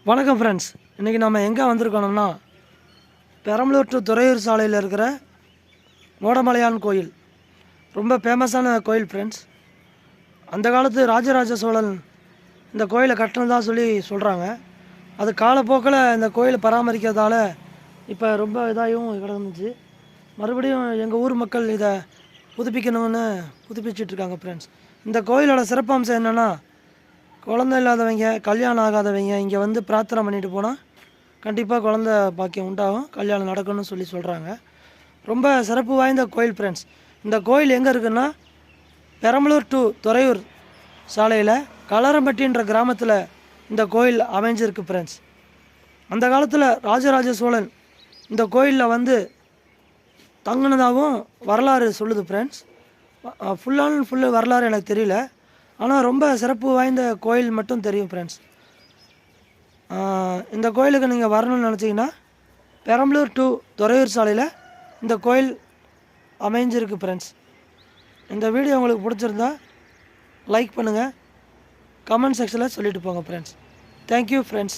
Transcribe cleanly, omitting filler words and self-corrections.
வணக்கம் ஃப்ரெண்ட்ஸ். இன்றைக்கி நம்ம எங்கே வந்திருக்கோம்னா பெரம்பலூர் டு துறையூர் சாலையில் இருக்கிற மோடமலையான் கோயில். ரொம்ப ஃபேமஸான கோயில் ஃப்ரெண்ட்ஸ். அந்த காலத்து ராஜராஜ சோழன் இந்த கோயிலை கட்டினதா சொல்கிறாங்க. அது காலப்போக்கில் இந்த கோயிலை பராமரிக்கிறதால இப்போ ரொம்ப இதாகவும் கிடந்துச்சு. மறுபடியும் எங்கள் ஊர் மக்கள் இதை புதுப்பிக்கணும்னு புதுப்பிச்சிட்ருக்காங்க ஃப்ரெண்ட்ஸ். இந்த கோயிலோட சிறப்பம்சம் என்னென்னா, குழந்தை இல்லாதவங்க, கல்யாணம் ஆகாதவங்க இங்கே வந்து பிரார்த்தனை பண்ணிட்டு போனால் கண்டிப்பாக குழந்த பாக்கியம் உண்டாகும், கல்யாணம் நடக்கணும்னு சொல்கிறாங்க. ரொம்ப சிறப்பு வாய்ந்த கோயில் ஃப்ரெண்ட்ஸ். இந்த கோயில் எங்கே இருக்குன்னா, பெரம்பலூர் டு துறையூர் சாலையில் கலரம்பட்டின்ற கிராமத்தில் இந்த கோயில் அமைஞ்சிருக்கு ஃப்ரெண்ட்ஸ். அந்த காலத்தில் ராஜராஜ சோழன் இந்த கோயிலில் வந்து தங்கினதாகவும் வரலாறு சொல்லுது ஃப்ரெண்ட்ஸ். ஃபுல்லு வரலாறு எனக்கு தெரியல, ஆனால் ரொம்ப சிறப்பு வாய்ந்த கோயில் மட்டும் தெரியும் ஃப்ரெண்ட்ஸ். இந்த கோயிலுக்கு நீங்கள் வரணும்னு நினச்சிங்கன்னா பெரம்பலூர் டு துறையூர் சாலையில் இந்த கோயில் அமைஞ்சிருக்கு ஃப்ரெண்ட்ஸ். இந்த வீடியோ உங்களுக்கு பிடிச்சிருந்தா லைக் பண்ணுங்கள், கமெண்ட் செக்ஷனில் சொல்லிட்டு போங்க ஃப்ரெண்ட்ஸ். Thank you friends.